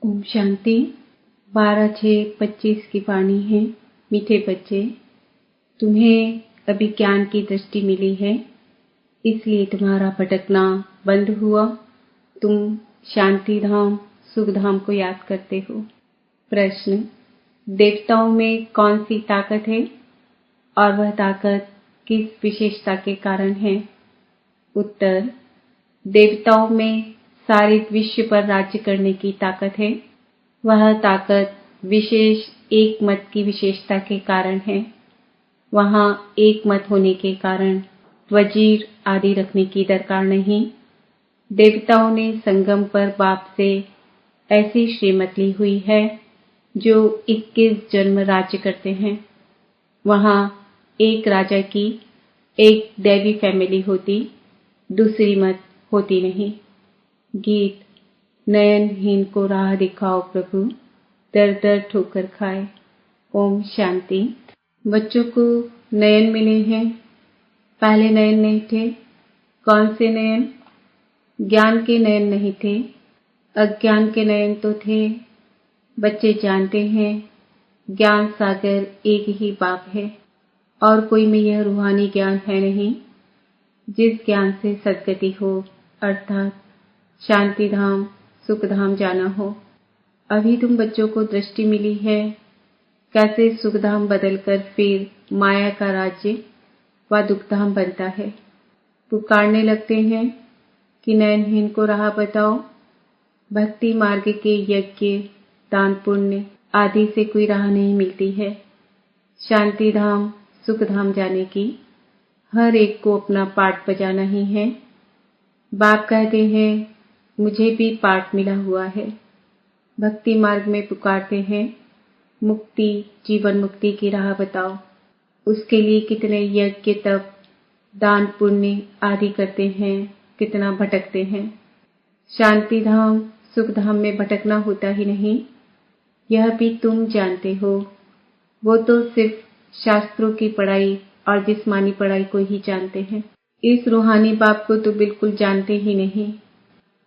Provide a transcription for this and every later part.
ओम शांति। 12/6/25 की वाणी है। मीठे बच्चे, तुम्हें अभी ज्ञान की दृष्टि मिली है, इसलिए तुम्हारा भटकना बंद हुआ। तुम शांति धाम, सुख धाम को याद करते हो। प्रश्न: देवताओं में कौन सी ताकत है और वह ताकत किस विशेषता के कारण है? उत्तर: देवताओं में सारे विश्व पर राज्य करने की ताकत है। वह ताकत विशेष एक मत की विशेषता के कारण है। वहाँ एक मत होने के कारण वजीर आदि रखने की दरकार नहीं। देवताओं ने संगम पर बाप से ऐसी श्रीमत ली हुई है जो 21 जन्म राज्य करते हैं। वहाँ एक राजा की एक दैवी फैमिली होती, दूसरी मत होती नहीं। गीत: नयनहीन को राह दिखाओ प्रभु, दर दर ठोकर खाए। ओम शांति। बच्चों को नयन मिले हैं, पहले नयन नहीं थे। कौन से नयन? ज्ञान के नयन नहीं थे, अज्ञान के नयन तो थे। बच्चे जानते हैं ज्ञान सागर एक ही बाप है और कोई में यह रूहानी ज्ञान है नहीं जिस ज्ञान से सद्गति हो, अर्थात शांति धाम, सुख धाम जाना हो। अभी तुम बच्चों को दृष्टि मिली है कैसे सुख धाम बदलकर फिर माया का राज्य व दुख धाम बनता है। पुकारने लगते हैं कि नयनहीन को राह बताओ। भक्ति मार्ग के यज्ञ, दान, पुण्य आदि से कोई राह नहीं मिलती है। शांति धाम, सुख धाम जाने की हर एक को अपना पाठ बजाना ही है। बाप कहते हैं मुझे भी पाठ मिला हुआ है। भक्ति मार्ग में पुकारते हैं मुक्ति, जीवन मुक्ति की राह बताओ। उसके लिए कितने यज्ञ, तप, दान, पुण्य आदि करते हैं, कितना भटकते हैं। शांति धाम, सुख धाम में भटकना होता ही नहीं, यह भी तुम जानते हो। वो तो सिर्फ शास्त्रों की पढ़ाई और जिस्मानी पढ़ाई को ही जानते हैं। इस रूहानी बाप को तो बिल्कुल जानते ही नहीं।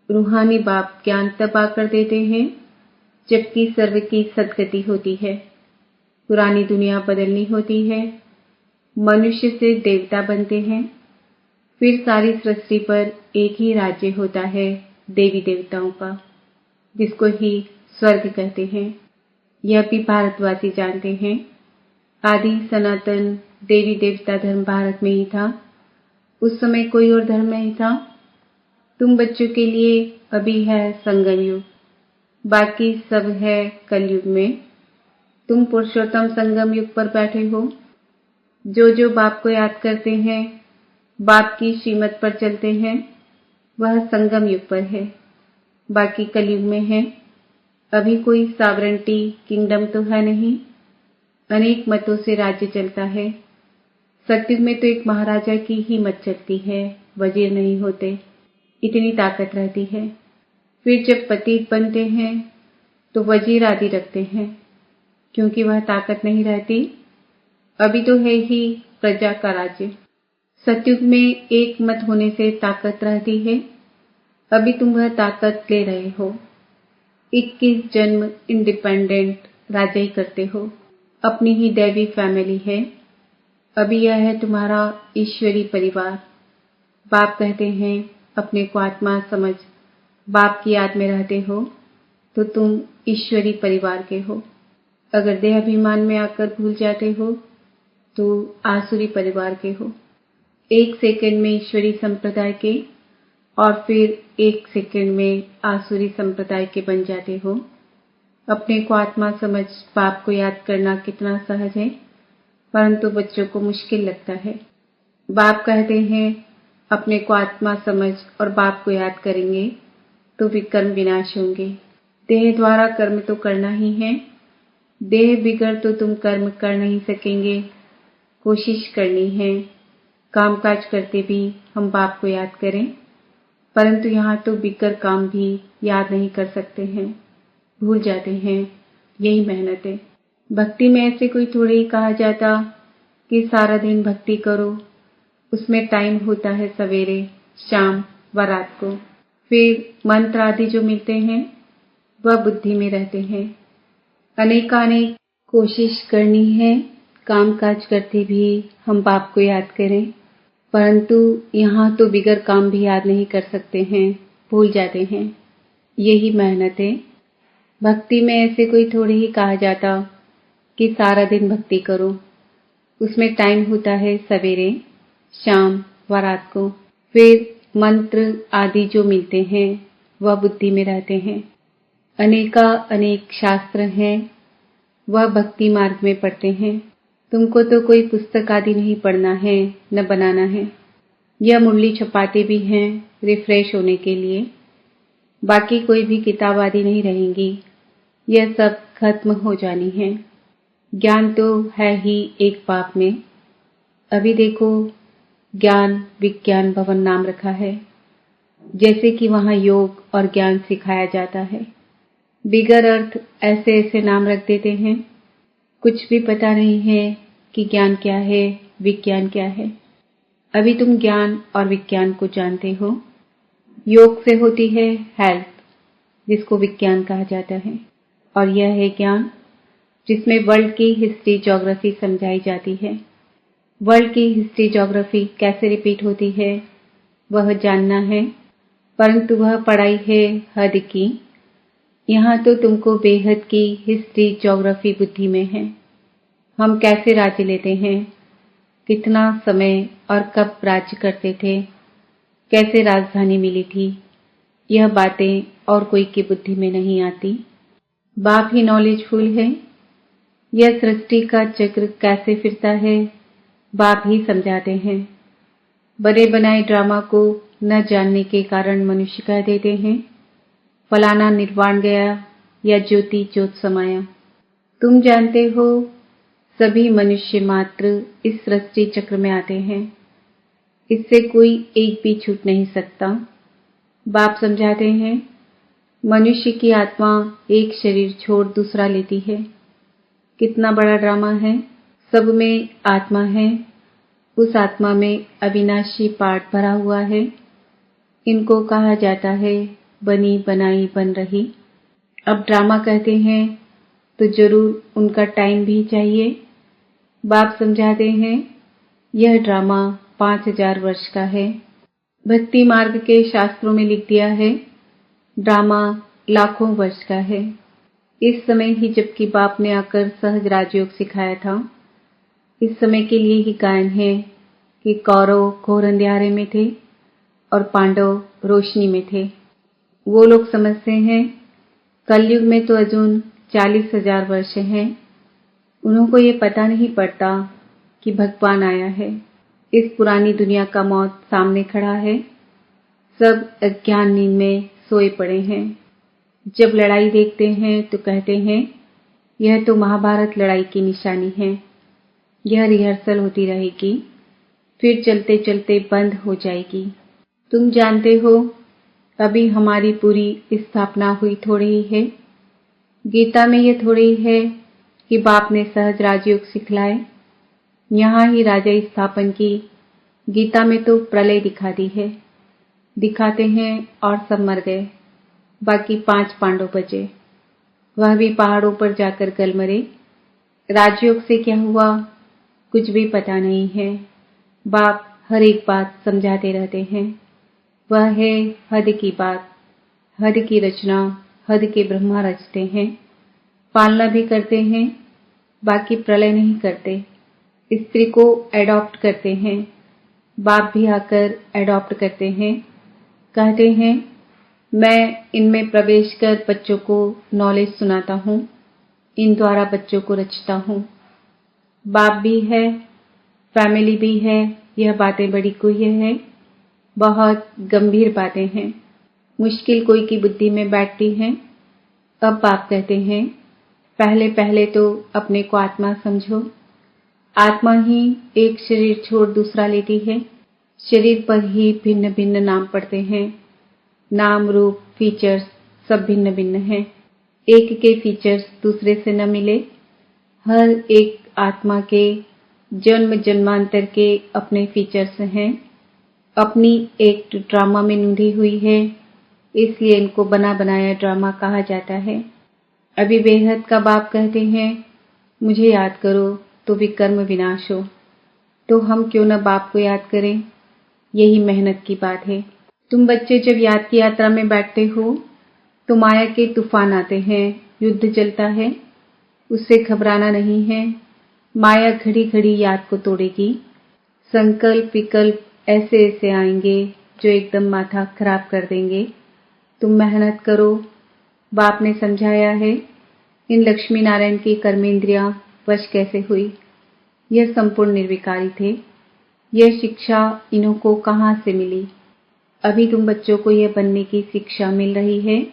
रूहानी बाप ज्ञान तब आकर देते हैं जबकि सर्व की सद्गति होती है, पुरानी दुनिया बदलनी होती है, मनुष्य से देवता बनते हैं, फिर सारी सृष्टि पर एक ही राज्य होता है देवी देवताओं का, जिसको ही स्वर्ग कहते हैं। यह भी भारतवासी जानते हैं। आदि सनातन देवी देवता धर्म भारत में ही था, उस समय कोई और धर्म नहीं था। तुम बच्चों के लिए अभी है संगम युग, बाकी सब है कलयुग में। तुम पुरुषोत्तम संगम युग पर बैठे हो। जो जो बाप को याद करते हैं, बाप की श्रीमत पर चलते हैं, वह संगम युग पर है, बाकी कलयुग में है। अभी कोई सॉवरेंटी किंगडम तो है नहीं, अनेक मतों से राज्य चलता है। सतयुग में तो एक महाराजा की ही मत चलती है, वजीर नहीं होते, इतनी ताकत रहती है। फिर जब पतित बनते हैं तो वजीर आदि रखते हैं, क्योंकि वह ताकत नहीं रहती। अभी तो है ही प्रजा का राज्य। सतयुग में एक मत होने से ताकत रहती है। अभी तुम वह ताकत ले रहे हो। 21 जन्म इंडिपेंडेंट राज्य ही करते हो, अपनी ही दैवी फैमिली है। अभी यह है तुम्हारा ईश्वरी परिवार। बाप कहते हैं अपने को आत्मा समझ। बाप की याद में रहते हो तो तुम ईश्वरी परिवार के हो। अगर देह अभिमान में आकर भूल जाते हो तो आसुरी परिवार के हो। 1 सेकंड में ईश्वरी संप्रदाय के और फिर 1 सेकंड में आसुरी संप्रदाय के बन जाते हो। अपने को आत्मा समझ बाप को याद करना कितना सहज है, परंतु बच्चों को मुश्किल लगता है। बाप कहते हैं अपने को आत्मा समझ और बाप को याद करेंगे तो विकर्म विनाश होंगे। देह द्वारा कर्म तो करना ही है, देह बिगड़ तो तुम कर्म कर नहीं सकेंगे। कोशिश करनी है कामकाज करते भी हम बाप को याद करें, परंतु यहाँ तो बिगड़ काम भी याद नहीं कर सकते हैं, भूल जाते हैं। यही मेहनत है। भक्ति में ऐसे कोई थोड़े ही कहा जाता कि सारा दिन भक्ति करो। उसमें टाइम होता है सवेरे, शाम व रात को। फिर मंत्र आदि जो मिलते हैं वह बुद्धि में रहते हैं। अनेकानेक कोशिश करनी है काम काज करते भी हम बाप को याद करें, परंतु यहाँ तो बिगर काम भी याद नहीं कर सकते हैं, भूल जाते हैं। यही मेहनत है। भक्ति में ऐसे कोई थोड़े ही कहा जाता कि सारा दिन भक्ति करो। उसमें टाइम होता है सवेरे, शाम व रात को। फिर मंत्र आदि जो मिलते हैं वह बुद्धि में रहते हैं। अनेक शास्त्र हैं, वह भक्ति मार्ग में पढ़ते हैं। तुमको तो कोई पुस्तक आदि नहीं पढ़ना है न बनाना है। यह मुरली छपाते भी हैं रिफ्रेश होने के लिए। बाकी कोई भी किताब आदि नहीं रहेंगी, यह सब खत्म हो जानी है। ज्ञान तो है ही एक बाप में। अभी देखो, ज्ञान विज्ञान भवन नाम रखा है, जैसे कि वहाँ योग और ज्ञान सिखाया जाता है। बिगर अर्थ ऐसे ऐसे नाम रख देते हैं। कुछ भी पता नहीं है कि ज्ञान क्या है, विज्ञान क्या है। अभी तुम ज्ञान और विज्ञान को जानते हो। योग से होती है हेल्थ, जिसको विज्ञान कहा जाता है, और यह है ज्ञान, जिसमें वर्ल्ड की हिस्ट्री ज्योग्राफी समझाई जाती है। वर्ल्ड की हिस्ट्री ज्योग्राफी कैसे रिपीट होती है वह जानना है, परंतु वह पढ़ाई है हद की। यहाँ तो तुमको बेहद की हिस्ट्री ज्योग्राफी बुद्धि में है। हम कैसे राज्य लेते हैं, कितना समय और कब राज्य करते थे, कैसे राजधानी मिली थी, यह बातें और कोई की बुद्धि में नहीं आती। बाप ही नॉलेजफुल है। यह सृष्टि का चक्र कैसे फिरता है बाप ही समझाते हैं। बने बनाए ड्रामा को न जानने के कारण मनुष्य कह देते हैं फलाना निर्वाण गया या ज्योति ज्योत समाया। तुम जानते हो सभी मनुष्य मात्र इस सृष्टि चक्र में आते हैं, इससे कोई एक भी छूट नहीं सकता। बाप समझाते हैं मनुष्य की आत्मा एक शरीर छोड़ दूसरा लेती है। कितना बड़ा ड्रामा है। सब में आत्मा है, उस आत्मा में अविनाशी पार्ट भरा हुआ है। इनको कहा जाता है बनी बनाई बन रही। अब ड्रामा कहते हैं तो जरूर उनका टाइम भी चाहिए। बाप समझाते हैं यह ड्रामा 5000 वर्ष का है। भक्ति मार्ग के शास्त्रों में लिख दिया है ड्रामा लाखों वर्ष का है। इस समय ही जबकि बाप ने आकर सहज राजयोग सिखाया था, इस समय के लिए ही गायन है कि कौरव घोर अंधियारे में थे और पांडव रोशनी में थे। वो लोग समझते हैं कलयुग में तो अजून 40,000 वर्ष हैं। उनको ये पता नहीं पड़ता कि भगवान आया है। इस पुरानी दुनिया का मौत सामने खड़ा है। सब अज्ञान नींद में सोए पड़े हैं। जब लड़ाई देखते हैं तो कहते हैं यह तो महाभारत लड़ाई की निशानी है। यह रिहर्सल होती रहेगी, फिर चलते चलते बंद हो जाएगी। तुम जानते हो अभी हमारी पूरी स्थापना हुई थोड़ी ही है। गीता में यह थोड़ी है कि बाप ने सहज राजयोग सिखलाए, यहाँ ही राजा स्थापन की। गीता में तो प्रलय दिखा दी है। दिखाते हैं और सब मर गए, बाकी 5 पांडव बचे। वह भी पहाड़ों पर जाकर गल मरे। राजयोग से क्या हुआ कुछ भी पता नहीं है। बाप हर एक बात समझाते रहते हैं। वह है हद की बात। हद की रचना हद के ब्रह्मा रचते हैं, पालना भी करते हैं, बाकी प्रलय नहीं करते। स्त्री को एडॉप्ट करते हैं, बाप भी आकर एडॉप्ट करते हैं। कहते हैं मैं इनमें प्रवेश कर बच्चों को नॉलेज सुनाता हूँ, इन द्वारा बच्चों को रचता हूँ। बाप भी है, फैमिली भी है। यह बातें बड़ी गुह्य है, बहुत गंभीर बातें हैं, मुश्किल कोई की बुद्धि में बैठती हैं। अब बाप कहते हैं पहले पहले तो अपने को आत्मा समझो। आत्मा ही एक शरीर छोड़ दूसरा लेती है। शरीर पर ही भिन्न भिन्न नाम पड़ते हैं। नाम रूप फीचर्स सब भिन्न भिन्न हैं। एक के फीचर्स दूसरे से न मिले। हर एक आत्मा के जन्म जन्मांतर के अपने फीचर्स हैं। अपनी एक ड्रामा में नूंधी हुई है, इसलिए इनको बना बनाया ड्रामा कहा जाता है। अभी बेहद का बाप कहते हैं, मुझे याद करो तो विकर्म विनाश हो। तो हम क्यों न बाप को याद करें, यही मेहनत की बात है। तुम बच्चे जब याद की यात्रा में बैठते हो तो माया के तूफान आते हैं, युद्ध चलता है, उससे घबराना नहीं है। माया घड़ी घड़ी याद को तोड़ेगी। संकल्प विकल्प ऐसे ऐसे आएंगे जो एकदम माथा खराब कर देंगे। तुम मेहनत करो। बाप ने समझाया है इन लक्ष्मी नारायण की कर्मेंद्रियां वश कैसे हुई। यह संपूर्ण निर्विकारी थे। यह शिक्षा इन्हों को कहाँ से मिली। अभी तुम बच्चों को यह बनने की शिक्षा मिल रही है।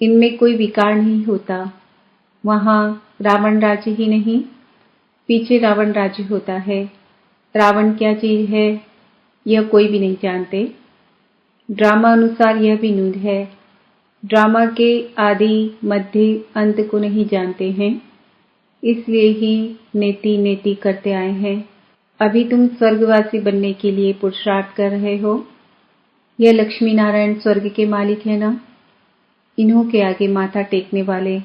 इनमें कोई विकार नहीं होता। वहां रावण राज्य ही नहीं, पीछे रावण राज्य होता है। रावण क्या चीज है यह कोई भी नहीं जानते। ड्रामा अनुसार यह भी नूंद है। ड्रामा के आदि मध्य अंत को नहीं जानते हैं, इसलिए ही नेति नेति करते आए हैं। अभी तुम स्वर्गवासी बनने के लिए पुरुषार्थ कर रहे हो। यह लक्ष्मी नारायण स्वर्ग के मालिक है ना। इन्हों के आगे माथा टेकने वाले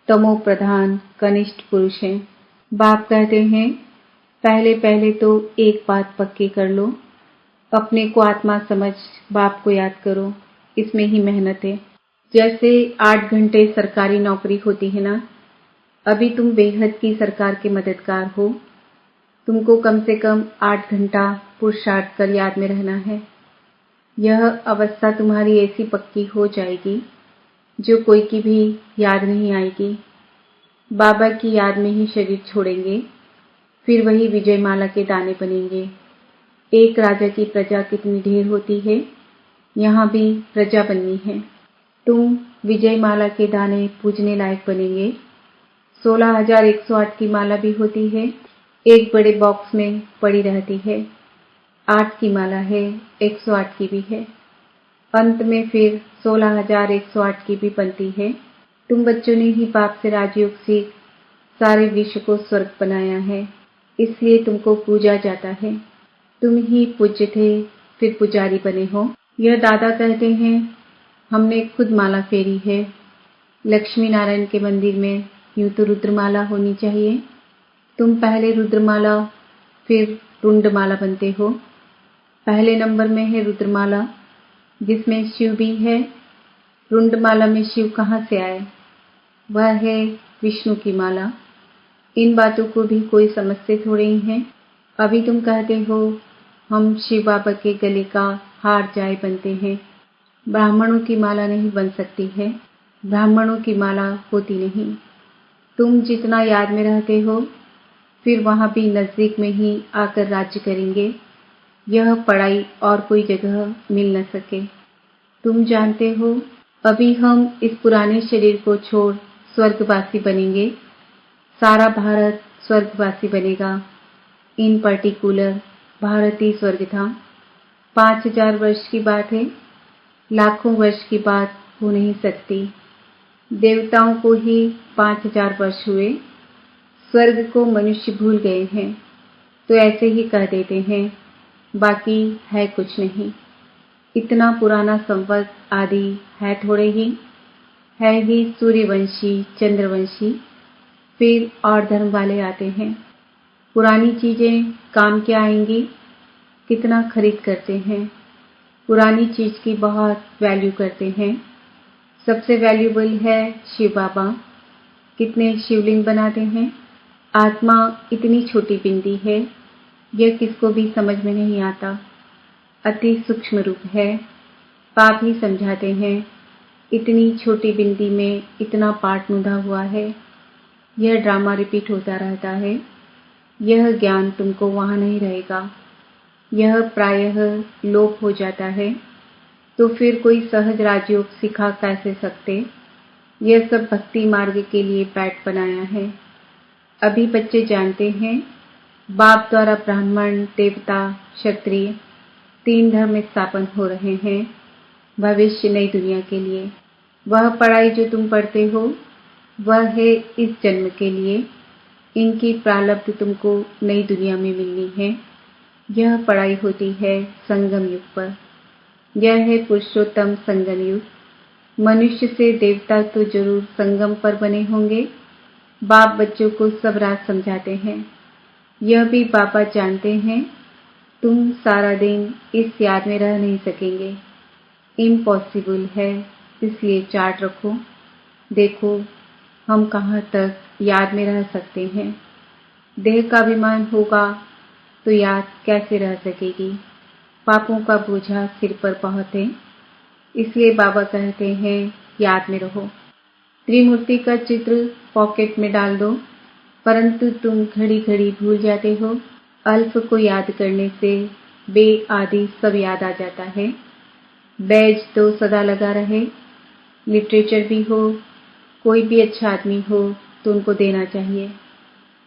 तमो प्रधान कनिष्ठ पुरुष हैं। बाप कहते हैं, पहले पहले तो एक बात पक्की कर लो, अपने को आत्मा समझ बाप को याद करो। इसमें ही मेहनत है। जैसे 8 घंटे सरकारी नौकरी होती है ना, अभी तुम बेहद की सरकार के मददगार हो। तुमको कम से कम 8 घंटा पुरुषार्थ कर याद में रहना है। यह अवस्था तुम्हारी ऐसी पक्की हो जाएगी जो कोई की भी याद नहीं आएगी। बाबा की याद में ही शरीर छोड़ेंगे, फिर वही विजयमाला के दाने बनेंगे। एक राजा की प्रजा कितनी ढेर होती है, यहाँ भी प्रजा बननी है। तुम विजयमाला के दाने पूजने लायक बनेंगे। 16,108 की माला भी होती है, एक बड़े बॉक्स में पड़ी रहती है। 8 की माला है, 108 की भी है। अंत में फिर 16,108 की भी बनती है। तुम बच्चों ने ही बाप से राजयोग सीख सारे विश्व को स्वर्ग बनाया है, इसलिए तुमको पूजा जाता है। तुम ही पूज्य थे, फिर पुजारी बने हो। यह दादा कहते हैं, हमने खुद माला फेरी है। लक्ष्मी नारायण के मंदिर में यूं तो रुद्रमाला होनी चाहिए। तुम पहले रुद्रमाला फिर रुंडमाला बनते हो। पहले नंबर में है रुद्रमाला, जिसमें शिव भी है। रुंडमाला में शिव कहाँ से आए, वह है विष्णु की माला। इन बातों को भी कोई समझते थोड़े ही हैं। अभी तुम कहते हो हम शिव बाबा के गले का हार जाए बनते हैं। ब्राह्मणों की माला नहीं बन सकती है, ब्राह्मणों की माला होती नहीं। तुम जितना याद में रहते हो, फिर वहां भी नजदीक में ही आकर राज्य करेंगे। यह पढ़ाई और कोई जगह मिल न सके। तुम जानते हो, अभी हम इस पुराने शरीर को छोड़ स्वर्गवासी बनेंगे। सारा भारत स्वर्गवासी बनेगा। इन पर्टिकुलर भारत ही स्वर्ग था। 5,000 वर्ष की बात है, लाखों वर्ष की बात हो नहीं सकती। देवताओं को ही 5,000 वर्ष हुए, स्वर्ग को मनुष्य भूल गए हैं, तो ऐसे ही कह देते हैं, बाकी है कुछ नहीं। इतना पुराना संवत आदि है थोड़े ही, है ही सूर्यवंशी चंद्रवंशी, फिर और धर्म वाले आते हैं। पुरानी चीजें काम क्या आएंगी, कितना खरीद करते हैं। पुरानी चीज की बहुत वैल्यू करते हैं। सबसे वैल्यूबल है शिव बाबा। कितने शिवलिंग बनाते हैं। आत्मा इतनी छोटी बिंदी है, यह किसको भी समझ में नहीं आता। अति सूक्ष्म रूप है। पाप ही समझाते हैं, इतनी छोटी बिंदी में इतना पाठ मुंधा हुआ है। यह ड्रामा रिपीट होता रहता है। यह ज्ञान तुमको वहां नहीं रहेगा। यह प्रायः लोप हो जाता है, तो फिर कोई सहज राजयोग सिखा कैसे सकते। यह सब भक्ति मार्ग के लिए पैट बनाया है। अभी बच्चे जानते हैं, बाप द्वारा ब्राह्मण देवता क्षत्रिय 3 धर्म स्थापन हो रहे हैं भविष्य नई दुनिया के लिए। वह पढ़ाई जो तुम पढ़ते हो, वह है इस जन्म के लिए। इनकी प्रारब्ध तुमको नई दुनिया में मिलनी है। यह पढ़ाई होती है संगम युग पर। यह है पुरुषोत्तम संगम युग। मनुष्य से देवता तो जरूर संगम पर बने होंगे। बाप बच्चों को सब राज समझाते हैं। यह भी बाबा जानते हैं तुम सारा दिन इस याद में रह नहीं सकेंगे, इम्पॉसिबल है। इसलिए चार्ट रखो, देखो हम कहाँ तक याद में रह सकते हैं। देह का अभिमान होगा तो याद कैसे रह सकेगी। पापों का बोझा सिर पर बहुत है, इसलिए बाबा कहते हैं याद में रहो। त्रिमूर्ति का चित्र पॉकेट में डाल दो, परंतु तुम घड़ी घड़ी भूल जाते हो। अल्फ को याद करने से बे आदि सब याद आ जाता है। बैज तो सदा लगा रहे। लिटरेचर भी हो, कोई भी अच्छा आदमी हो तो उनको देना चाहिए।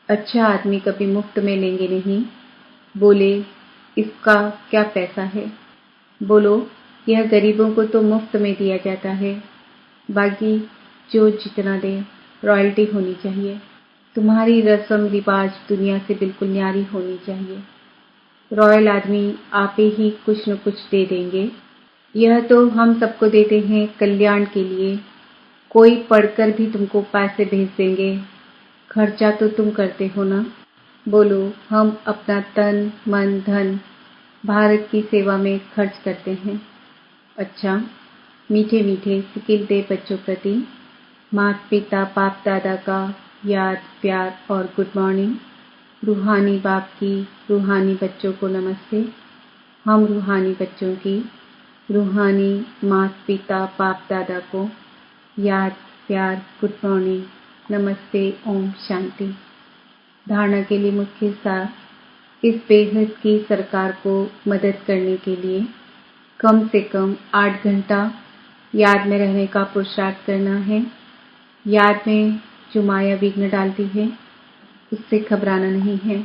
अच्छा आदमी कभी मुफ्त में लेंगे नहीं। बोले इसका क्या पैसा है। बोलो यह गरीबों को तो मुफ्त में दिया जाता है, बाकी जो जितना दे रॉयल्टी होनी चाहिए। तुम्हारी रस्म रिवाज दुनिया से बिल्कुल न्यारी होनी चाहिए। रॉयल आदमी आप ही कुछ न कुछ दे देंगे। यह तो हम सबको देते हैं कल्याण के लिए। कोई पढ़कर भी तुमको पैसे भेज देंगे। खर्चा तो तुम करते हो ना। बोलो हम अपना तन मन धन भारत की सेवा में खर्च करते हैं। अच्छा, मीठे मीठे सिकिलते बच्चों प्रति माता पिता बाप दादा का याद प्यार और गुड मॉर्निंग। रूहानी बाप की रूहानी बच्चों को नमस्ते। हम रूहानी बच्चों की रूहानी माता पिता बाप दादा को याद प्यार गुड मॉर्निंग नमस्ते ओम शांति। धारणा के लिए मुख्य सार, इस बेहद की सरकार को मदद करने के लिए कम से कम 8 घंटा याद में रहने का पुरुषार्थ करना है। याद में जो माया विघ्न डालती है उससे घबराना नहीं है।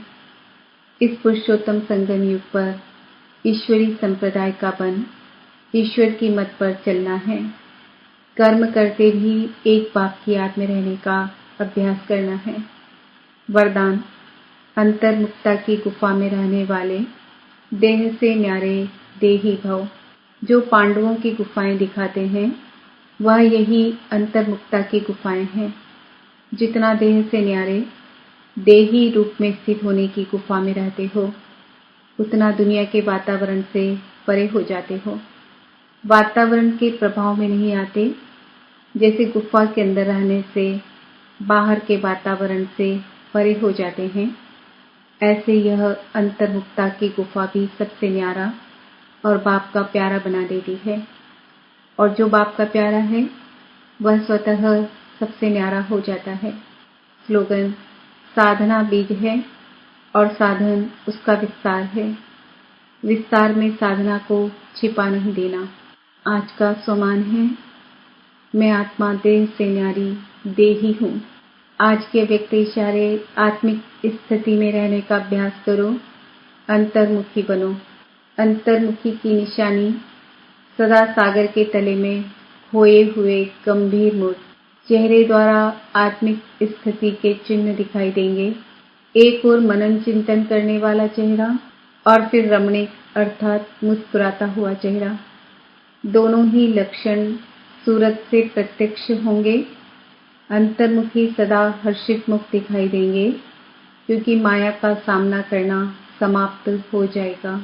इस पुरुषोत्तम संगम युग पर ईश्वरी संप्रदाय का बन ईश्वर की मत पर चलना है। कर्म करते भी एक बाप की याद में रहने का अभ्यास करना है। वरदान, अंतर्मुक्ता की गुफा में रहने वाले देह से न्यारे देही भव। जो पांडवों की गुफाएं दिखाते हैं वह यही अंतर्मुक्ता की गुफाएं हैं। जितना देह से न्यारे देही रूप में स्थित होने की गुफा में रहते हो, उतना दुनिया के वातावरण से परे हो जाते हो। वातावरण के प्रभाव में नहीं आते। जैसे गुफा के अंदर रहने से बाहर के वातावरण से परे हो जाते हैं, ऐसे यह अंतर्मुक्ता की गुफा भी सबसे न्यारा और बाप का प्यारा बना देती है। और जो बाप का प्यारा है वह स्वतः सबसे न्यारा हो जाता है। स्लोगन, साधना बीज है और साधन उसका विस्तार है। विस्तार में साधना को छिपा नहीं देना। आज का स्वमान है, मैं आत्मा देह से न्यारी देही हूँ। आज के व्यक्ति इशारे आत्मिक स्थिति में रहने का अभ्यास करो। अंतर्मुखी बनो। अंतर्मुखी की निशानी, सदा सागर के तले में खोए हुए गंभीर मुख। चेहरे द्वारा आत्मिक स्थिति के चिन्ह दिखाई देंगे। एक और मनन चिंतन करने वाला चेहरा और फिर रमणीक अर्थात मुस्कुराता हुआ चेहरा। दोनों ही लक्षण सूरत से प्रत्यक्ष होंगे। अंतर्मुखी सदा हर्षित मुख दिखाई देंगे, क्योंकि माया का सामना करना समाप्त हो जाएगा।